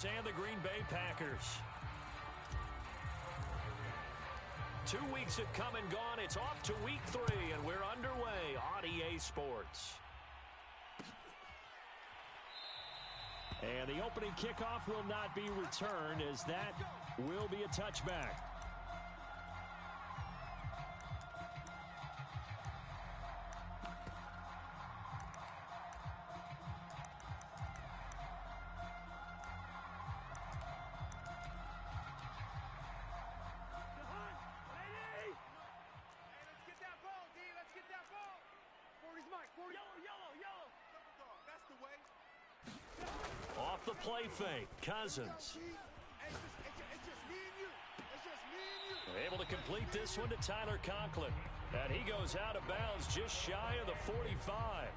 And the Green Bay Packers. 2 weeks have come and gone. It's off to week 3, and we're underway on EA Sports. And the opening kickoff will not be returned, as that will be a touchback. Off the play fake, Cousins. Able to complete this one to Tyler Conklin. And he goes out of bounds just shy of the 45.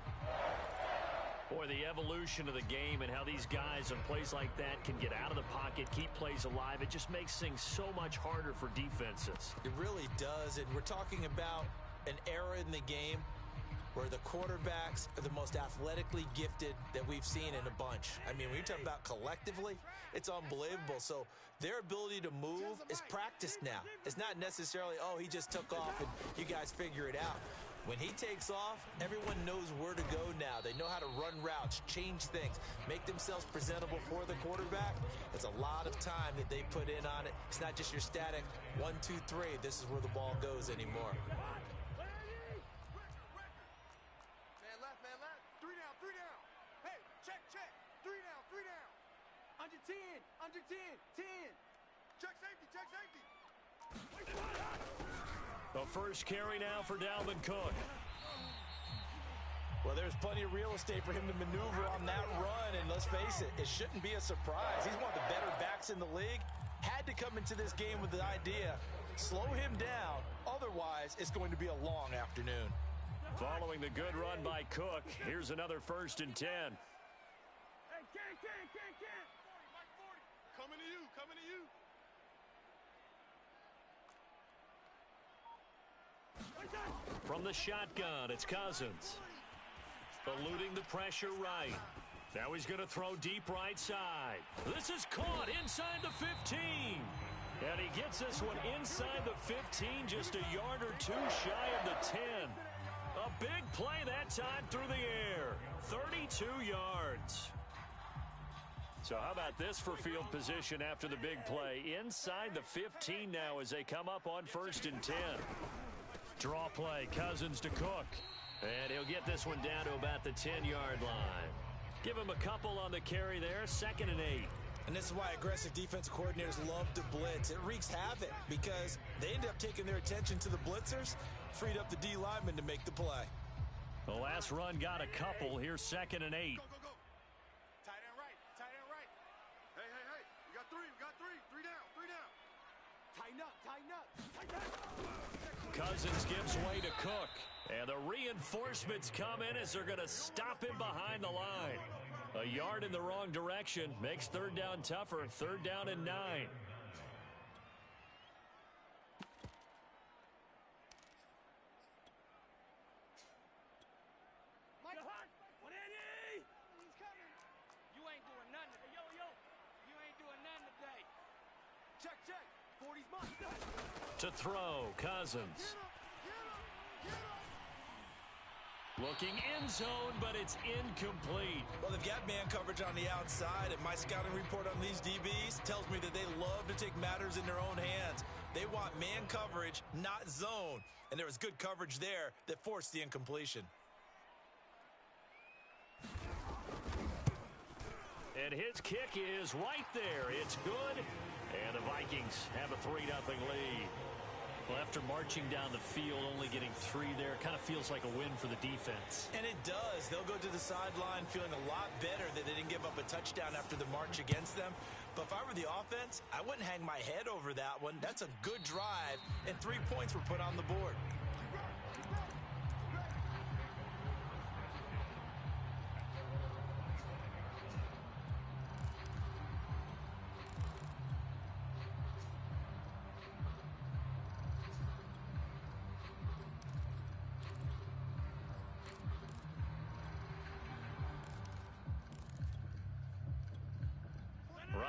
Boy, the evolution of the game and how these guys on plays like that can get out of the pocket, keep plays alive, it just makes things so much harder for defenses. It really does, and we're talking about an era in the game where the quarterbacks are the most athletically gifted that we've seen in a bunch. I mean, when you talk about collectively, it's unbelievable. So their ability to move is practiced now. It's not necessarily, oh, he just took off and you guys figure it out. When he takes off, everyone knows where to go now. They know how to run routes, change things, make themselves presentable for the quarterback. It's a lot of time that they put in on it. It's not just your static 1, 2, 3. This is where the ball goes anymore. Under 10, under 10, 10. Check safety. The first carry now for Dalvin Cook. Well, there's plenty of real estate for him to maneuver on that run, and let's face it, it shouldn't be a surprise. He's one of the better backs in the league. Had to come into this game with the idea, slow him down, otherwise it's going to be a long afternoon. Following the good run by Cook, here's another 1st and 10. Hey, can't. Coming to you. From the shotgun, it's Cousins. Eluding the pressure right. Now he's going to throw deep right side. This is caught inside the 15. And he gets this one inside the 15, just a yard or two shy of the 10. A big play that time through the air. 32 yards. So how about this for field position after the big play? Inside the 15 now as they come up on 1st and 10. Draw play, Cousins to Cook. And he'll get this one down to about the 10-yard line. Give him a couple on the carry there, 2nd and 8. And this is why aggressive defense coordinators love to blitz. It wreaks havoc because they end up taking their attention to the blitzers, freed up the D lineman to make the play. The last run got a couple. Here's 2nd and 8. Go. Tight end right. Hey. We got three. Three down. Tighten up. Cousins gives way to Cook. And the reinforcements come in as they're going to stop him behind the line. A yard in the wrong direction makes 3rd down tougher. 3rd down and 9. He's coming. You ain't doing nothing. Yo. You ain't doing nothing today. Check. 40's mine. To throw, Cousins. Get him. Looking end zone, but it's incomplete. Well, they've got man coverage on the outside, and my scouting report on these DBs tells me that they love to take matters in their own hands. They want man coverage, not zone. And there was good coverage there that forced the incompletion. And his kick is right there. It's good. And the Vikings have a 3-0 lead. Well, after marching down the field, only getting 3 there, kind of feels like a win for the defense. And it does. They'll go to the sideline feeling a lot better that they didn't give up a touchdown after the march against them. But if I were the offense, I wouldn't hang my head over that one. That's a good drive, and 3 points were put on the board.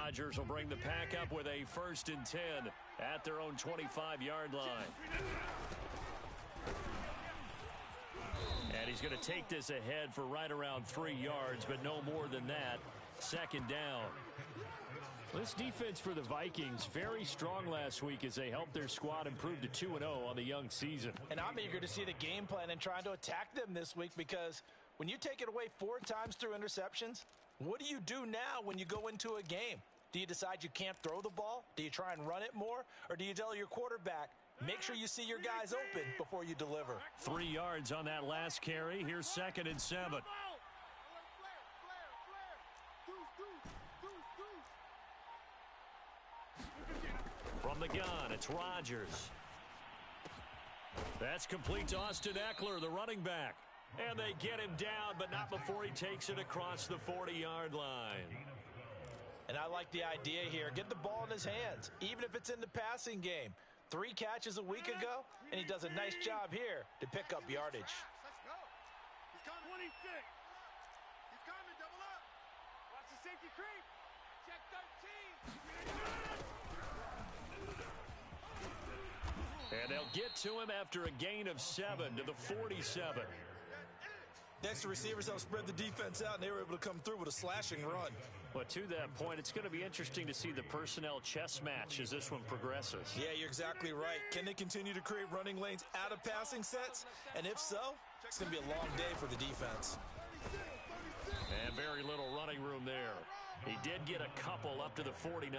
Rodgers will bring the pack up with a 1st and 10 at their own 25-yard line. And he's going to take this ahead for right around 3 yards, but no more than that. 2nd down. This defense for the Vikings, very strong last week as they helped their squad improve to 2-0 on the young season. And I'm eager to see the game plan and trying to attack them this week, because when you take it away 4 times through interceptions, what do you do now when you go into a game? Do you decide you can't throw the ball? Do you try and run it more? Or do you tell your quarterback, make sure you see your guys open before you deliver? 3 yards on that last carry. Here's 2nd and 7. From the gun, it's Rodgers. That's complete to Austin Eckler, the running back. And they get him down, but not before he takes it across the 40-yard line. And I like the idea here. Get the ball in his hands, even if it's in the passing game. 3 catches a week ago, and he does a nice job here to pick up yardage. Let's go. He's coming. 26. He's coming. Double up. Watch the safety creep. Check 13. And they'll get to him after a gain of 7 to the 47. Next, the receivers help spread the defense out, and they were able to come through with a slashing run. But to that point, it's going to be interesting to see the personnel chess match as this one progresses. Yeah, you're exactly right. Can they continue to create running lanes out of passing sets? And if so, it's going to be a long day for the defense. And very little running room there. He did get a couple up to the 49.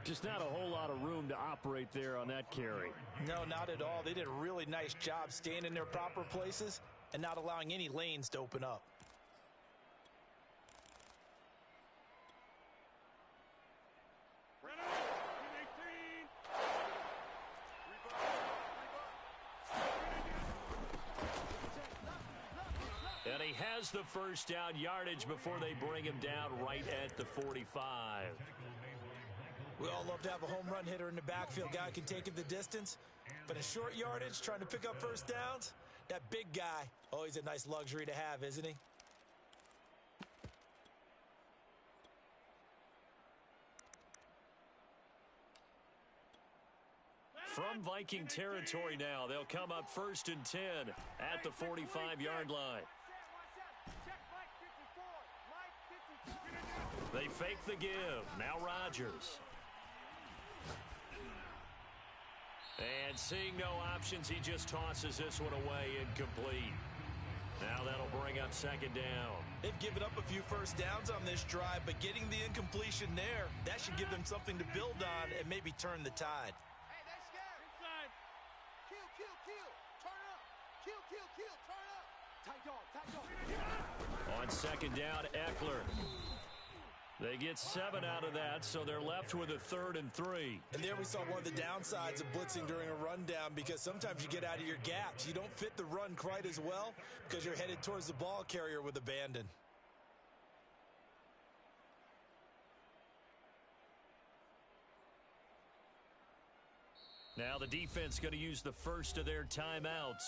Just not a whole lot of room to operate there on that carry. No, not at all. They did a really nice job staying in their proper places and not allowing any lanes to open up. And he has the 1st down yardage before they bring him down right at the 45. We all love to have a home run hitter in the backfield. Guy can take it the distance. But in short yardage, trying to pick up 1st downs, that big guy, oh, he's a nice luxury to have, isn't he? From Viking territory now, they'll come up 1st and 10 at the 45-yard line. They fake the give. Now Rodgers. And seeing no options, he just tosses this one away incomplete. Now that'll bring up 2nd down. They've given up a few 1st downs on this drive, but getting the incompletion there, that should give them something to build on and maybe turn the tide. Hey, that's scared. Inside. Kill, kill, kill. Turn up. Kill, kill, kill. Turn up. Tight dog, tight dog. On 2nd down, Eckler. They get 7 out of that, so they're left with a 3rd and 3. And there we saw one of the downsides of blitzing during a rundown, because sometimes you get out of your gaps. You don't fit the run quite as well because you're headed towards the ball carrier with abandon. Now the defense going to use the 1st of their timeouts.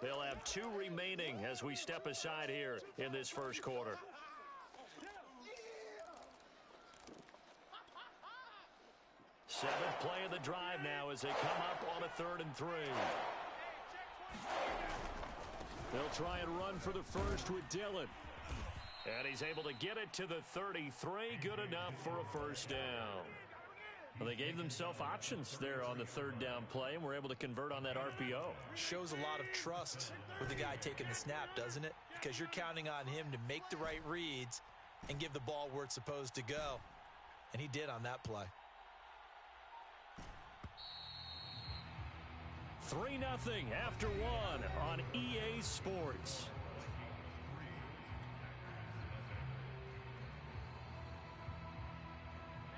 They'll have 2 remaining as we step aside here in this 1st quarter. Seventh play of the drive now as they come up on a 3rd and 3. They'll try and run for the 1st with Dillon. And he's able to get it to the 33. Good enough for a 1st down. Well, they gave themselves options there on the 3rd down play and were able to convert on that RPO. Shows a lot of trust with the guy taking the snap, doesn't it? Because you're counting on him to make the right reads and give the ball where it's supposed to go. And he did on that play. 3-0 after 1 on EA Sports.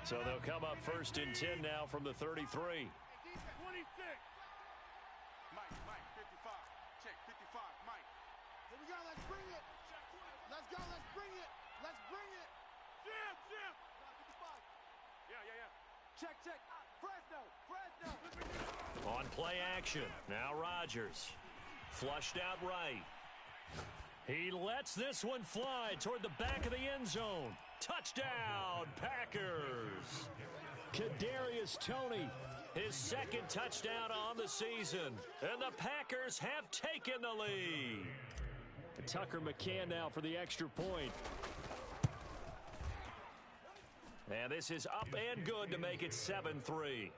So they'll come up 1st and 10 now from the 33. 26. Mike, 55. Check, 55, Mike. Here we go, let's bring it. Let's go, let's bring it. Let's bring it. Jim. 55. Yeah. Check. Fresno. On play action, now Rodgers. Flushed out right. He lets this one fly toward the back of the end zone. Touchdown, Packers. Kadarius Toney, his second touchdown on the season. And the Packers have taken the lead. Tucker McCann now for the extra point. And this is up and good to make it 7-3.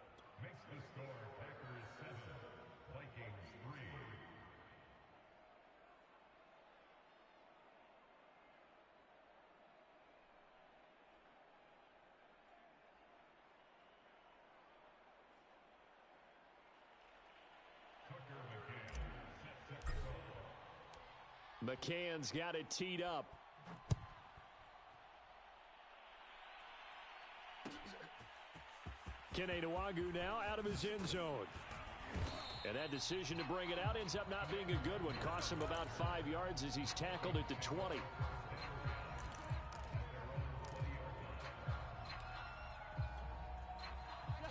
McCann's got it teed up. Kene Nwagu now out of his end zone. And that decision to bring it out ends up not being a good one. Costs him about 5 yards as he's tackled at the 20.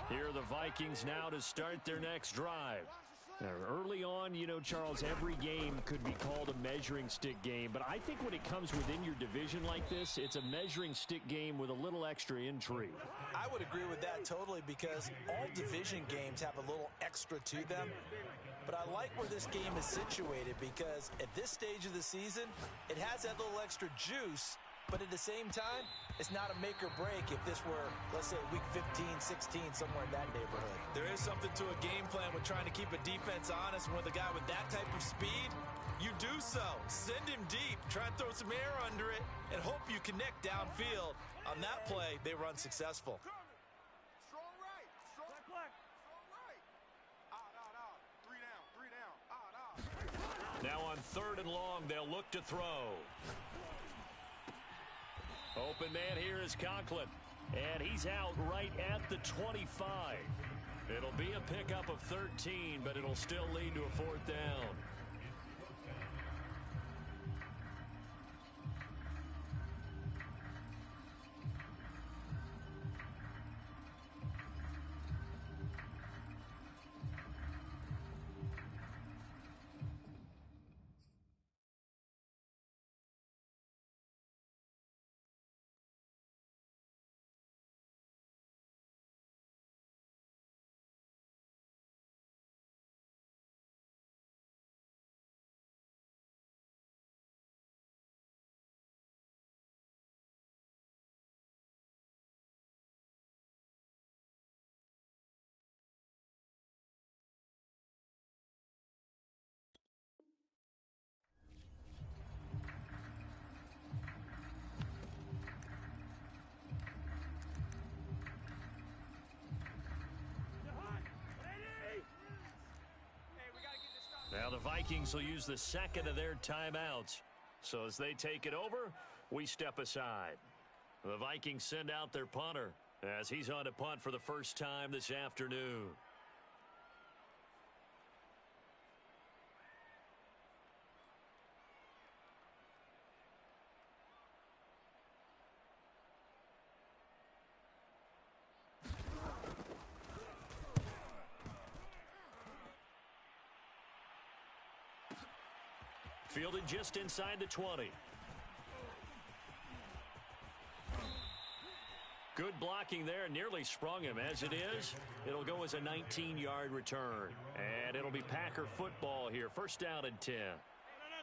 Here are the Vikings now to start their next drive. Now, early on, you know, Charles, every game could be called a measuring stick game. But I think when it comes within your division like this, it's a measuring stick game with a little extra intrigue. I would agree with that totally because all division games have a little extra to them. But I like where this game is situated because at this stage of the season, it has that little extra juice. But at the same time, it's not a make or break if this were, let's say, week 15, 16, somewhere in that neighborhood. There is something to a game plan with trying to keep a defense honest. And with a guy with that type of speed, you do so. Send him deep. Try and throw some air under it and hope you connect downfield. On that play, they run successful. Strong right. Strong right. Out. 3 down. Out. Now on 3rd and long, they'll look to throw. Open man here is Conklin, and he's out right at the 25. It'll be a pickup of 13, but it'll still lead to a 4th down. Now the Vikings will use the second of their timeouts. So as they take it over, we step aside. The Vikings send out their punter as he's on to punt for the first time this afternoon. Fielded just inside the 20. Good blocking there, nearly sprung him. As it is, it'll go as a 19-yard return. And it'll be Packer football here. First down and 10.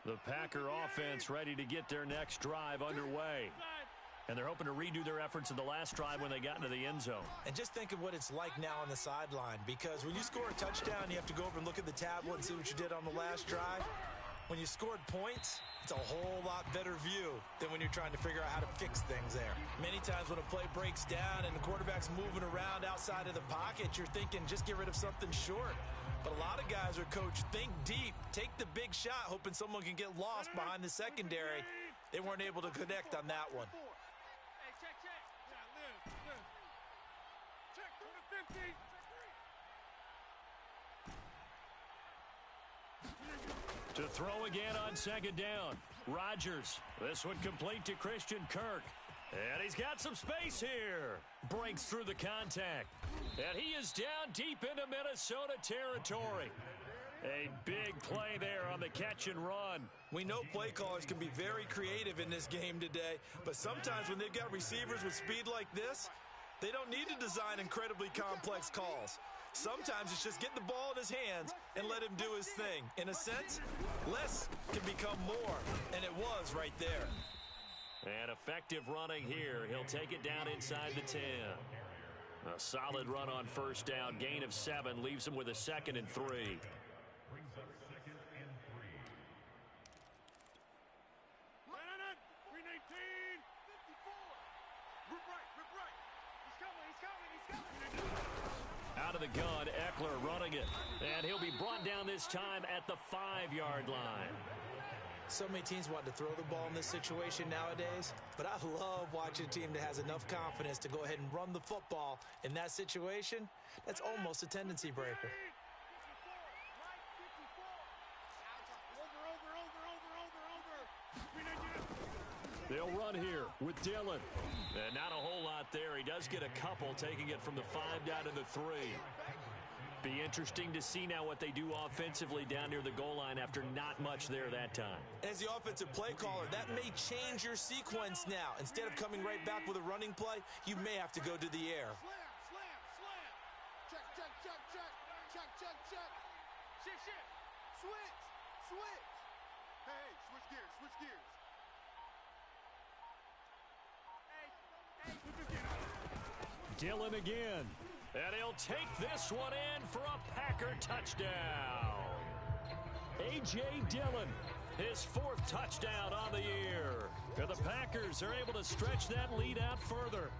The Packer offense ready to get their next drive underway. And they're hoping to redo their efforts in the last drive when they got into the end zone. And just think of what it's like now on the sideline, because when you score a touchdown, you have to go over and look at the tablet and see what you did on the last drive. When you scored points, it's a whole lot better view than when you're trying to figure out how to fix things there. Many times when a play breaks down and the quarterback's moving around outside of the pocket, you're thinking just get rid of something short. But a lot of guys are coached, think deep, take the big shot, hoping someone can get lost behind the secondary. They weren't able to connect on that one. Hey, check. Yeah, Liz. Check through the 50. To throw again on second down. Rodgers. This one complete to Christian Kirk. And he's got some space here. Breaks through the contact. And he is down deep into Minnesota territory. A big play there on the catch and run. We know play callers can be very creative in this game today, but sometimes when they've got receivers with speed like this, they don't need to design incredibly complex calls. Sometimes it's just get the ball in his hands and let him do his thing. In a sense, less can become more, and it was right there. And effective running here. He'll take it down inside the 10. A solid run on first down. Gain of 7 leaves him with a 2nd and 3. Out of the gun, Eckler running it. And he'll be brought down this time at the 5-yard line. So many teams want to throw the ball in this situation nowadays, but I love watching a team that has enough confidence to go ahead and run the football. In that situation, that's almost a tendency breaker. They'll run here with Dillon. And not a whole lot there. He does get a couple, taking it from the 5 down to the 3. Be interesting to see now what they do offensively down near the goal line after not much there that time. As the offensive play caller, that may change your sequence now. Instead of coming right back with a running play, you may have to go to the air. Check, check, check, check. Check, check, check. Shit. Switch. Hey, switch gears, switch gears. Dillon again. And he'll take this one in for a Packer touchdown. A.J. Dillon, his 4th touchdown on the year. And the Packers are able to stretch that lead out further.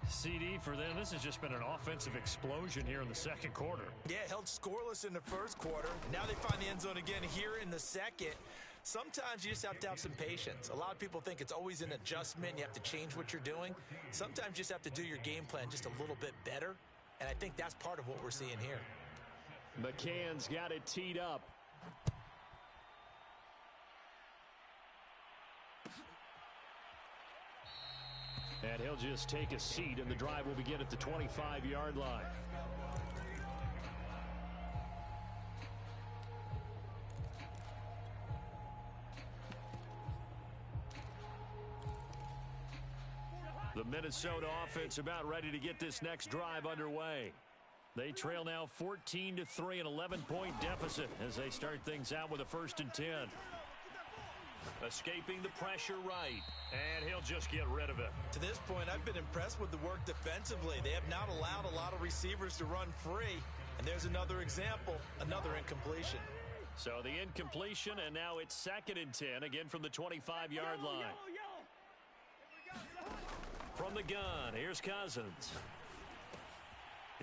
CD for them, this has just been an offensive explosion here in the second quarter. Yeah, held scoreless in the first quarter. Now they find the end zone again here in the second. Sometimes you just have to have some patience. A lot of people think it's always an adjustment. You have to change what you're doing. Sometimes you just have to do your game plan just a little bit better. And I think that's part of what we're seeing here. McCann's got it teed up. And he'll just take a seat, and the drive will begin at the 25-yard line. The Minnesota offense about ready to get this next drive underway. They trail now 14-3, an 11-point deficit as they start things out with a 1st and 10. Escaping the pressure right, and he'll just get rid of it. To this point, I've been impressed with the work defensively. They have not allowed a lot of receivers to run free. And there's another example, another incompletion. So the incompletion, and now it's 2nd and 10, again from the 25-yard line. From the gun, here's Cousins.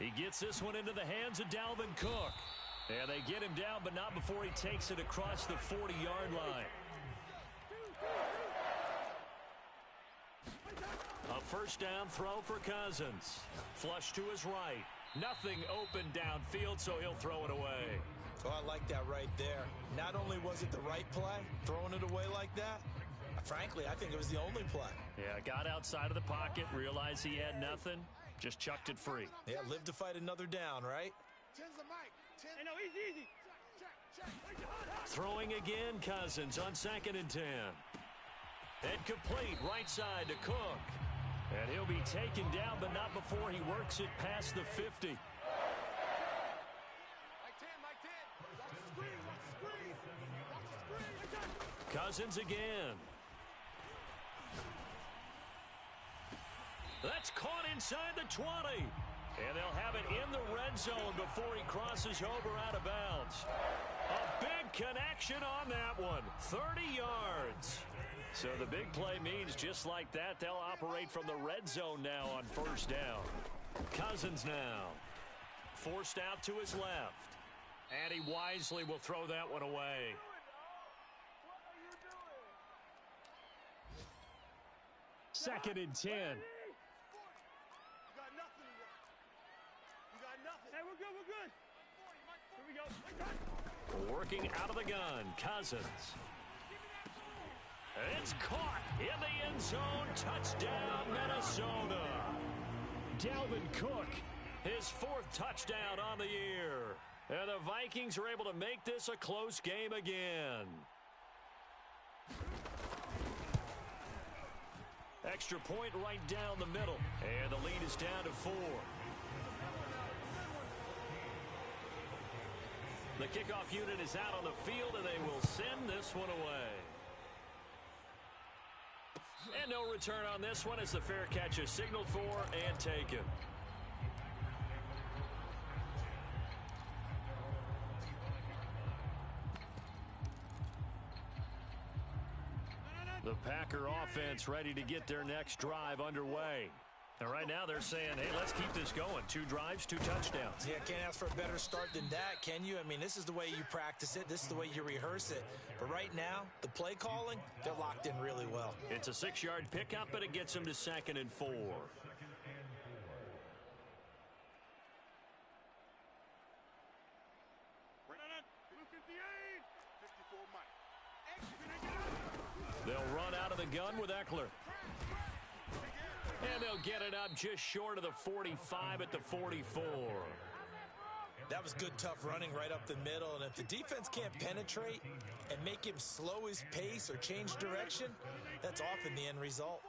He gets this one into the hands of Dalvin Cook. And they get him down, but not before he takes it across the 40-yard line. A 1st down throw for Cousins. Flush to his right. Nothing open downfield, so he'll throw it away. Oh, I like that right there. Not only was it the right play, throwing it away like that, frankly, I think it was the only play. Yeah, got outside of the pocket, realized he had nothing, just chucked it free. Yeah, live to fight another down, right? Hey, no, easy. Check. Throwing again, Cousins on 2nd and 10. And complete, right side to Cook. And he'll be taken down, but not before he works it past the 50. Mike 10. Watch the screen. Cousins again. That's caught inside the 20. And they'll have it in the red zone before he crosses over out of bounds. A big connection on that one. 30 yards. So the big play means just like that, they'll operate from the red zone now on 1st down. Cousins now. Forced out to his left. And he wisely will throw that one away. Second and 10. Hey, we're good. Here we go. Working out of the gun, Cousins. It's caught in the end zone. Touchdown, Minnesota. Dalvin Cook, his 4th touchdown on the year. And the Vikings are able to make this a close game again. Extra point right down the middle. And the lead is down to 4. The kickoff unit is out on the field, and they will send this one away. And no return on this one as the fair catch is signaled for and taken. The Packer offense ready to get their next drive underway. And right now they're saying, hey, let's keep this going. 2 drives, 2 touchdowns. Yeah, can't ask for a better start than that, can you? I mean, this is the way you practice it. This is the way you rehearse it. But right now, the play calling, they're locked in really well. It's a 6-yard pickup, but it gets them to 2nd and 4. They'll run out of the gun with Eckler. And they'll get it up just short of the 45 at the 44. That was good, tough running right up the middle. And if the defense can't penetrate and make him slow his pace or change direction, that's often the end result.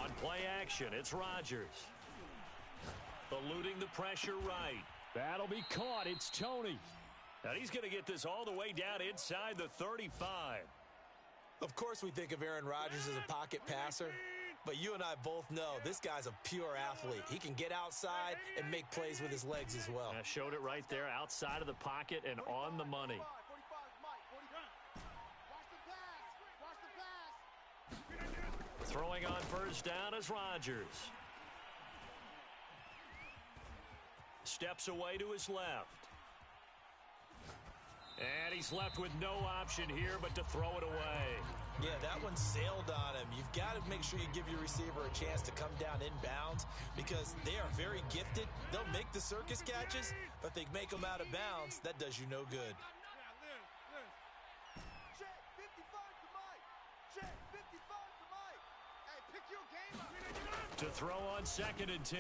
On play action, it's Rodgers. Eluding the pressure right. That'll be caught. It's Tony. And he's going to get this all the way down inside the 35. Of course we think of Aaron Rodgers as a pocket passer, but you and I both know this guy's a pure athlete. He can get outside and make plays with his legs as well. I showed it right there, outside of the pocket and on the money. Throwing on first down is Rodgers. Steps away to his left. And he's left with no option here but to throw it away. Yeah, that one sailed on him. You've got to make sure you give your receiver a chance to come down inbounds because they are very gifted. They'll make the circus catches, but they make them out of bounds. That does you no good. To throw on 2nd and 10.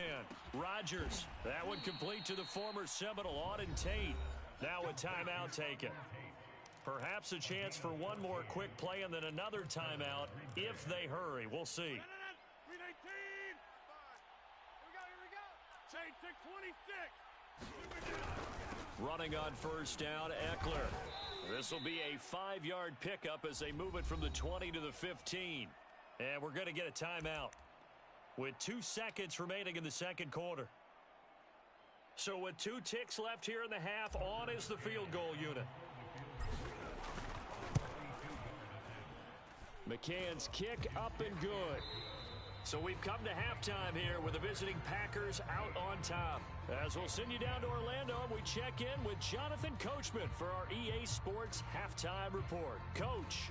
Rodgers. That one complete to the former Seminole, Auden Tate. Now a timeout taken. Perhaps a chance for one more quick play and then another timeout if they hurry. We'll see. Running on first down, Eckler. This will be a 5-yard pickup as they move it from the 20 to the 15. And we're going to get a timeout with 2 seconds remaining in the second quarter. So with 2 ticks left here in the half, on is the field goal unit. McCann's kick up and good. So we've come to halftime here with the visiting Packers out on top. As we'll send you down to Orlando, and we check in with Jonathan Coachman for our EA Sports Halftime Report. Coach.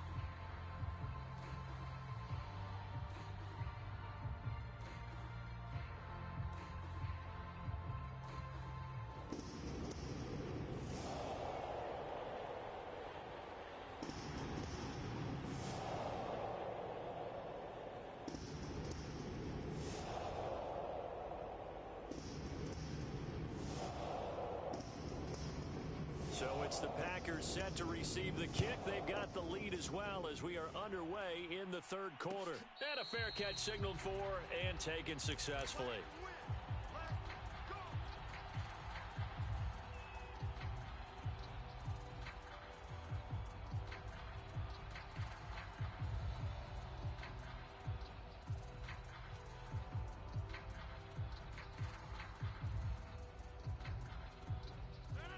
So it's the Packers set to receive the kick. They've got the lead as well as we are underway in the third quarter. And a fair catch signaled for and taken successfully.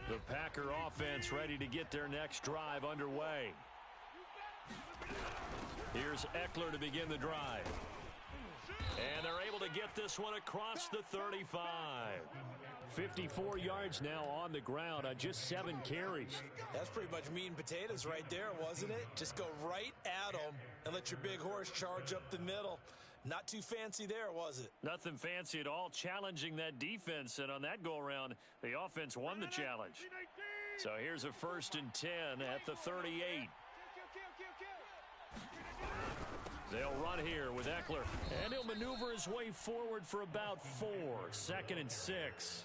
The Packer offense ready to get their next drive underway. Here's Eckler to begin the drive. And they're able to get this one across the 35. 54 yards now on the ground on just 7 carries. That's pretty much meat and potatoes right there, wasn't it? Just go right at them and let your big horse charge up the middle. Not too fancy there, was it? Nothing fancy at all, challenging that defense. And on that go-around, the offense won the challenge. So here's a 1st and 10 at the 38. They'll run here with Eckler, and he'll maneuver his way forward for about 4. 2nd and 6.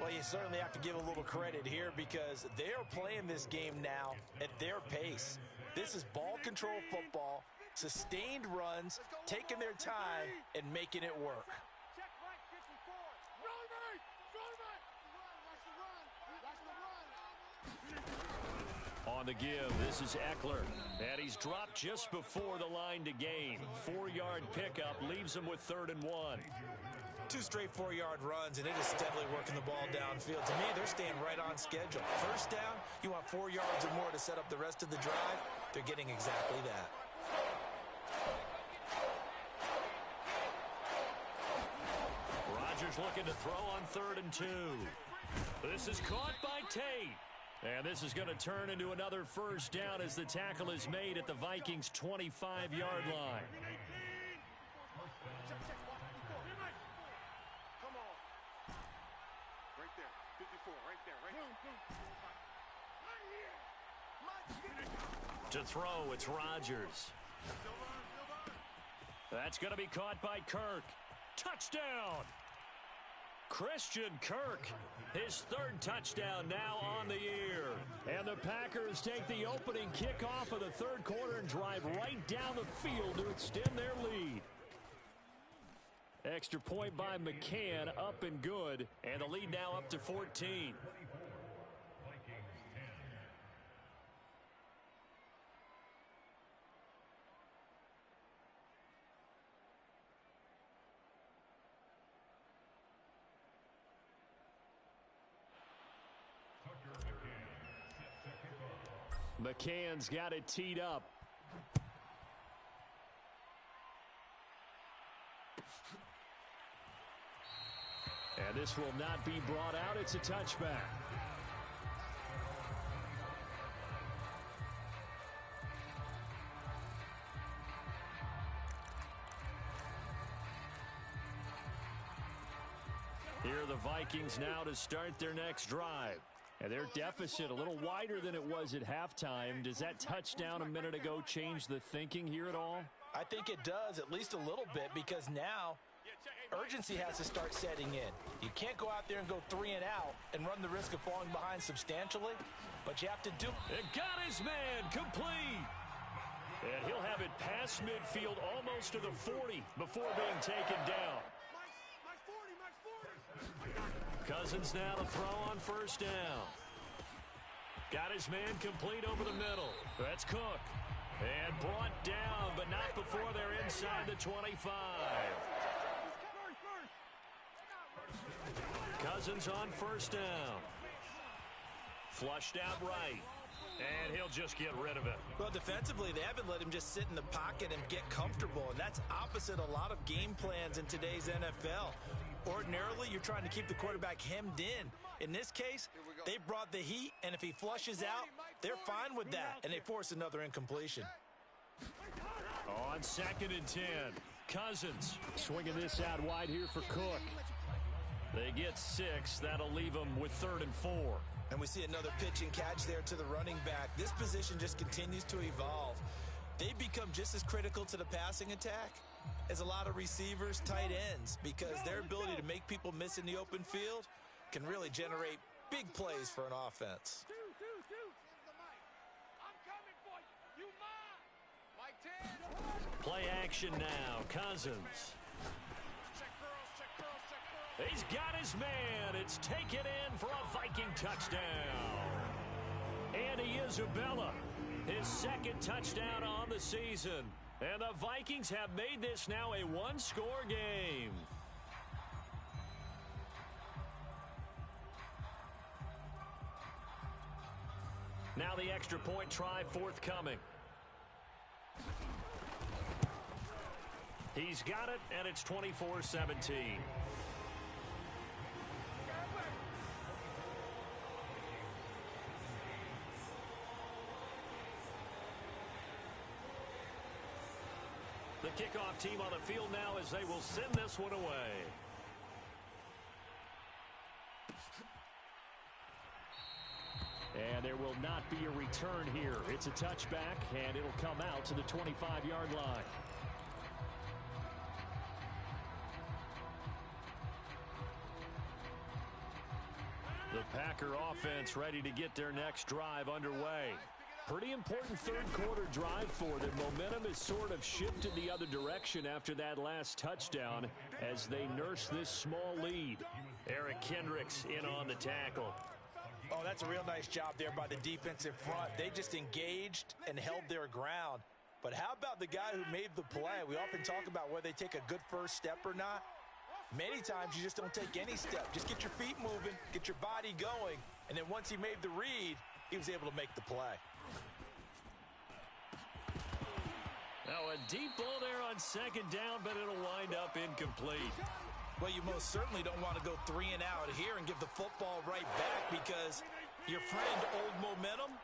Well, you certainly have to give a little credit here because they're playing this game now at their pace. This is ball control football, sustained runs, taking their time, and making it work. On the give, this is Eckler, and he's dropped just before the line to gain. 4-yard pickup leaves him with 3rd and 1. 2 straight 4-yard runs, and it is steadily working the ball downfield. To me, they're staying right on schedule. First down, you want 4 yards or more to set up the rest of the drive. They're getting exactly that. Rodgers looking to throw on 3rd and 2. This is caught by Tate. And this is going to turn into another 1st down as the tackle is made at the Vikings' 25-yard line. Come on. Right there. 54. Right there. Right To throw, it's Rodgers. That's going to be caught by Kirk. Touchdown! Christian Kirk, his 3rd touchdown now on the year. And the Packers take the opening kickoff of the 3rd quarter and drive right down the field to extend their lead. Extra point by McCann, up and good, and the lead now up to 14. McCann's got it teed up. And this will not be brought out. It's a touchback. Here are the Vikings now to start their next drive. And their deficit a little wider than it was at halftime. Does that touchdown a minute ago change the thinking here at all? I think it does, at least a little bit, because now urgency has to start setting in. You can't go out there and go 3 and out and run the risk of falling behind substantially, but you have to do it. Got his man complete. And he'll have it past midfield almost to the 40 before being taken down. Cousins now to throw on 1st down. Got his man complete over the middle. That's Cook. And brought down, but not before they're inside the 25. Cousins on 1st down. Flushed out right. And he'll just get rid of it. Well, defensively, they haven't let him just sit in the pocket and get comfortable, and that's opposite a lot of game plans in today's NFL. Ordinarily, you're trying to keep the quarterback hemmed in. In this case, they brought the heat, and if he flushes out, they're fine with that, and they force another incompletion. On 2nd and 10, Cousins swinging this out wide here for Cook. They get 6. That'll leave them with 3rd and 4. And we see another pitch and catch there to the running back. This position just continues to evolve. They become just as critical to the passing attack as a lot of receivers, tight ends, because their ability to make people miss in the open field can really generate big plays for an offense. Play action now. Cousins. He's got his man. It's taken in for a Viking touchdown. Andy Isabella, his 2nd touchdown on the season. And the Vikings have made this now a 1-score game. Now the extra point try forthcoming. He's got it, and it's 24-17. The kickoff team on the field now as they will send this one away. And there will not be a return here. It's a touchback, and it'll come out to the 25-yard line. The Packer offense ready to get their next drive underway. Pretty important third-quarter drive for them. Momentum has sort of shifted the other direction after that last touchdown as they nurse this small lead. Eric Kendricks in on the tackle. Oh, that's a real nice job there by the defensive front. They just engaged and held their ground. But how about the guy who made the play? We often talk about whether they take a good first step or not. Many times you just don't take any step. Just get your feet moving, get your body going, and then once he made the read, he was able to make the play. Now a deep ball there on second down, but it'll wind up incomplete. Well, you most certainly don't want to go 3 and out here and give the football right back because your friend, Old Momentum,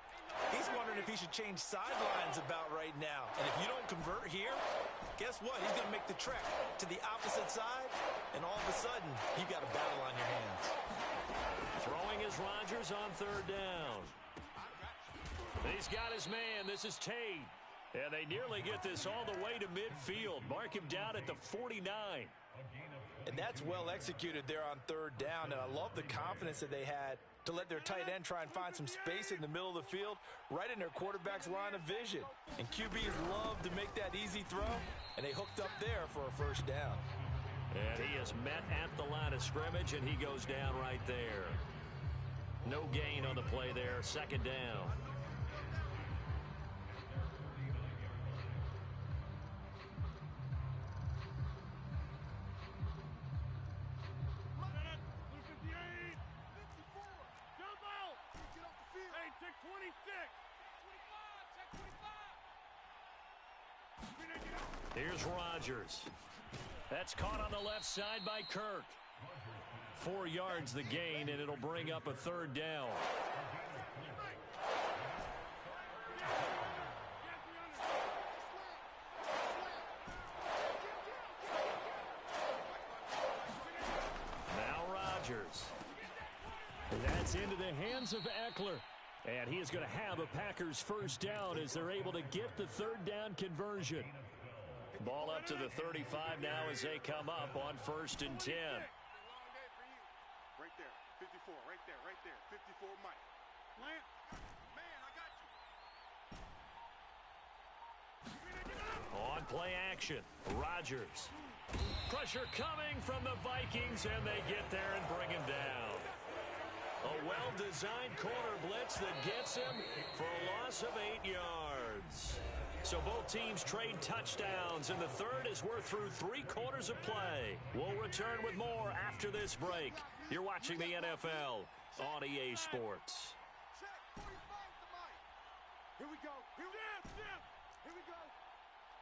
he's wondering if he should change sidelines about right now. And if you don't convert here, guess what? He's going to make the trek to the opposite side, and all of a sudden, you've got a battle on your hands. Throwing is Rodgers on third down. He's got his man. This is Tate. And they nearly get this all the way to midfield. Mark him down at the 49. And that's well executed there on third down. And I love the confidence that they had to let their tight end try and find some space in the middle of the field, right in their quarterback's line of vision. And QBs love to make that easy throw, and they hooked up there for a first down. And he is met at the line of scrimmage, and he goes down right there. No gain on the play there, second down. Here's Rodgers. That's caught on the left side by Kirk. 4 yards the gain, and it'll bring up a third down. Now Rodgers. That's into the hands of Eckler. And he is going to have a Packers first down as they're able to get the third down conversion. Ball up to the 35 now as they come up on 1st and 10. Right there, 54, right there, 54, Mike. Man, I got you. On play action, Rodgers. Pressure coming from the Vikings, and they get there and bring him down. A well-designed corner blitz that gets him for a loss of 8 yards. So both teams trade touchdowns, and the third as we're through 3 quarters of play. We'll return with more after this break. You're watching the NFL on EA Sports. Here we go. Here we go.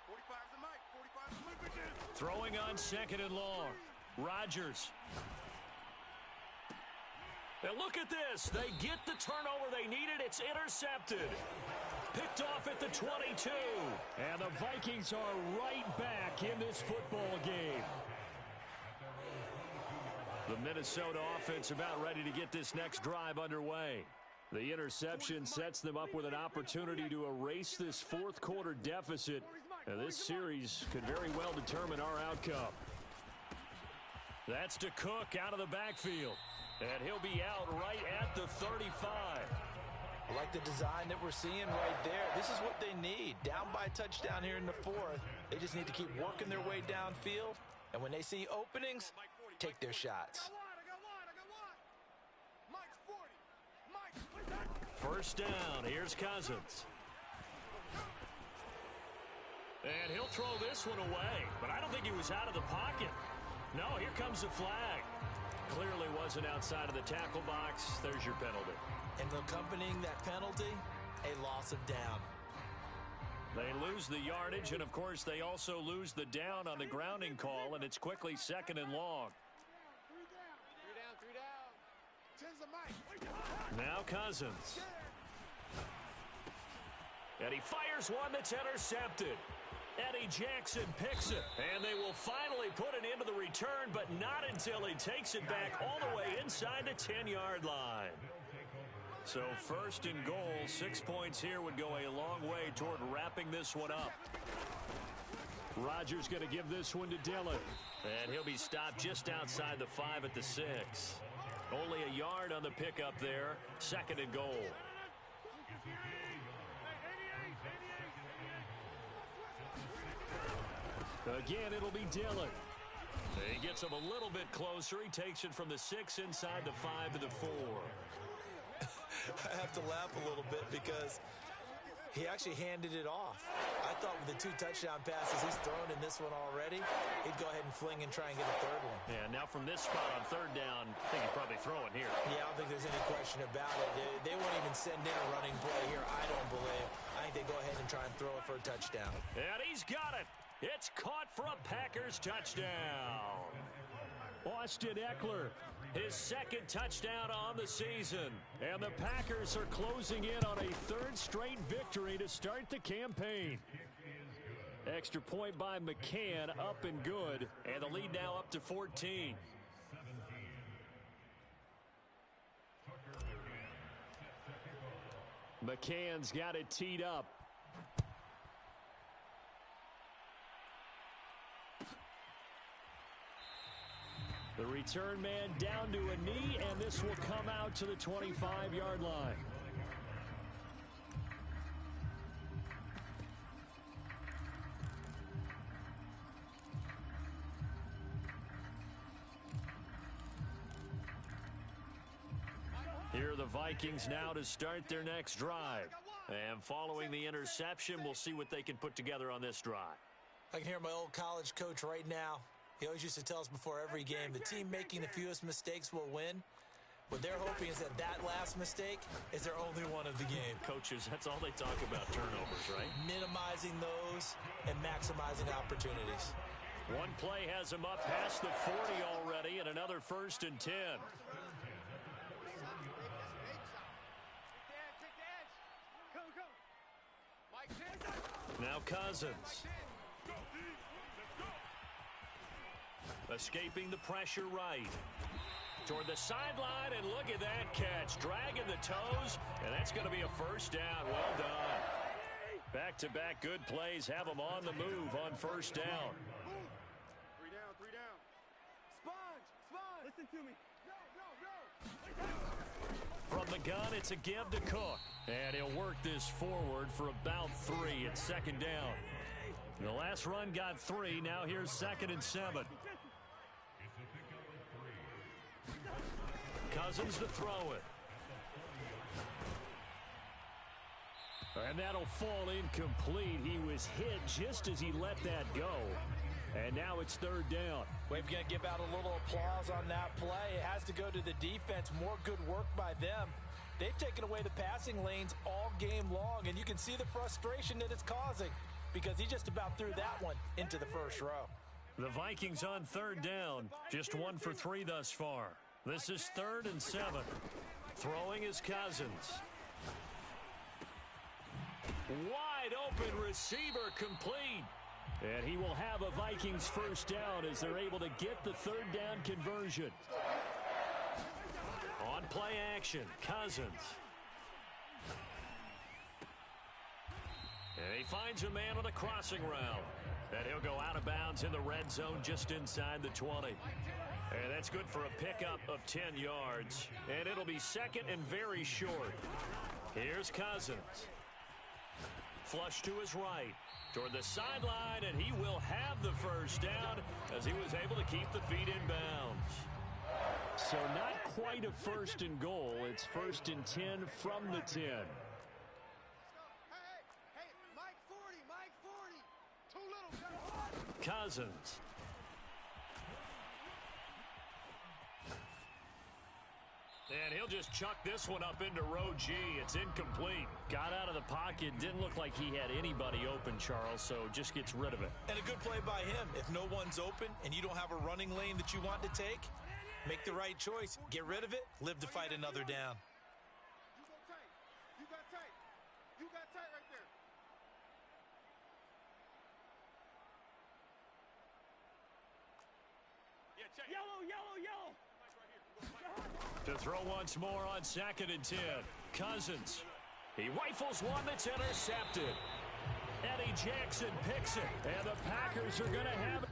45's the mic. 45's the mic. Throwing on second and long. Rodgers. And look at this. They get the turnover they needed. It's intercepted. Picked off at the 22. And the Vikings are right back in this football game. The Minnesota offense about ready to get this next drive underway. The interception sets them up with an opportunity to erase this fourth quarter deficit. And this series could very well determine our outcome. That's to Cook out of the backfield. And he'll be out right at the 35. I like the design that we're seeing right there. This is what they need. Down by a touchdown here in the fourth. They just need to keep working their way downfield. And when they see openings, take their shots. First down. Here's Cousins. And he'll throw this one away. But I don't think he was out of the pocket. No, here comes the flag. Clearly wasn't outside of the tackle box. There's your penalty. And accompanying that penalty, a loss of down. They lose the yardage, and of course they also lose the down on the grounding call, and it's quickly second and long. Three down. Now Cousins. And he fires one that's intercepted. Eddie Jackson picks it, and they will finally put it into the return, but not until he takes it back all the way inside the 10-yard line. So first and goal, 6 points here would go a long way toward wrapping this one up. Rodgers going to give this one to Dillon. And he'll be stopped just outside the 5 at the 6. Only a yard on the pickup there. Second and goal. Again, it'll be Dillon. He gets him a little bit closer. He takes it from the 6 inside the 5 to the 4. I have to laugh a little bit because he actually handed it off. I thought with the 2 touchdown passes he's thrown in this one already, he'd go ahead and fling and try and get a third one. Yeah, now from this spot on third down, I think he'd probably throw it here. Yeah, I don't think there's any question about it. They won't even send in a running play here, I don't believe. I think they go ahead and try and throw it for a touchdown. And he's got it. It's caught for a Packers touchdown. Austin Eckler, his second touchdown on the season. And the Packers are closing in on a third straight victory to start the campaign. Extra point by McCann, up and good. And the lead now up to 14. McCann's got it teed up. The return man down to a knee, and this will come out to the 25-yard line. Here are the Vikings now to start their next drive. And following the interception, we'll see what they can put together on this drive. I can hear my old college coach right now. He always used to tell us before every game, the team making the fewest mistakes will win. What they're hoping is that that last mistake is their only one of the game. Coaches, that's all they talk about, turnovers, right? Minimizing those and maximizing opportunities. One play has him up past the 40 already, and another 1st and 10. Now Cousins. Escaping the pressure right. Toward the sideline, and look at that catch. Dragging the toes, and that's going to be a first down. Well done. Back-to-back good plays have them on the move on first down. 3 down, 3 down. Sponge, listen to me. Go. From the gun, it's a give to Cook. And he'll work this forward for about 3. It's second down. The last run got 3. Now here's 2nd and 7. Cousins to throw it. And that'll fall incomplete. He was hit just as he let that go. And now it's 3rd down. We're going to give out a little applause on that play. It has to go to the defense. More good work by them. They've taken away the passing lanes all game long, and you can see the frustration that it's causing because he just about threw that one into the first row. The Vikings on 3rd down. Just 1 for 3 thus far. This is 3rd and 7. Throwing is Cousins. Wide open receiver complete. And he will have a Vikings first down as they're able to get the 3rd down conversion. On play action, Cousins. And he finds a man on the crossing route. And he'll go out of bounds in the red zone just inside the 20. And that's good for a pickup of 10 yards. And it'll be 2nd and very short. Here's Cousins. Flush to his right. Toward the sideline, and he will have the first down as he was able to keep the feet in bounds. So not quite a 1st and goal. It's 1st and 10 from the 10. Hey, Mike 40. Too little. Cousins. And he'll just chuck this one up into row G. It's incomplete. Got out of the pocket. Didn't look like he had anybody open, Charles, so just gets rid of it. And a good play by him. If no one's open and you don't have a running lane that you want to take, make the right choice. Get rid of it. Live to fight another down. You got tight. You got tight right there. Yeah, check. Yellow. To throw once more on 2nd and 10. Cousins. He rifles one that's intercepted. Eddie Jackson picks it. And the Packers are going to have it.